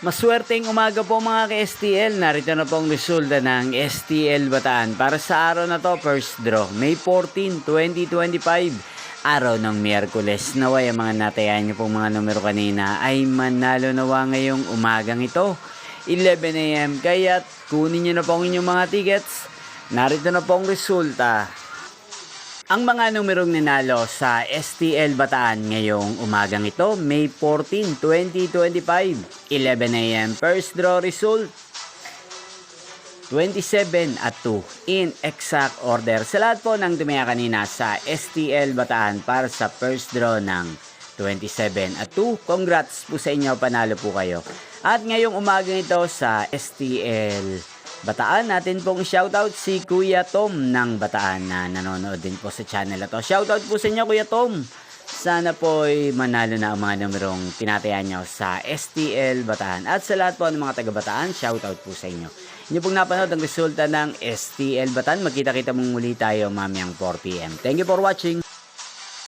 Maswerteng umaga po mga ka-STL. Narito na po ang resulta ng STL Bataan. Para sa araw na to, first draw, May 14, 2025. Araw ng Miyerkules. Naway ang mga natayan niyo pong mga numero kanina ay manalo nawa ngayong umagang ito. 11 AM. Kaya't kunin niyo na po ang inyong mga tickets. Narito na po ang resulta. Ang mga numerong nanalo sa STL Bataan ngayong umagang ito, May 14, 2025, 11 AM. First draw result, 27 at 2 in exact order. Sa lahat po ng tumaya kanina sa STL Bataan para sa first draw ng 27 at 2, congrats po sa inyo, panalo po kayo. At ngayong umagang ito sa STL Bataan, natin pong shoutout si Kuya Tom ng Bataan na nanonood din po sa channel na to. Shoutout po sa inyo, Kuya Tom. Sana po ay manalo na ang mga numerong tinatayan nyo sa STL Bataan. At sa lahat po ng mga taga Bataan, shoutout po sa inyo. Inyo pong napanood ang resulta ng STL Bataan. Magkita-kita mong muli tayo mamayang 4 PM. Thank you for watching.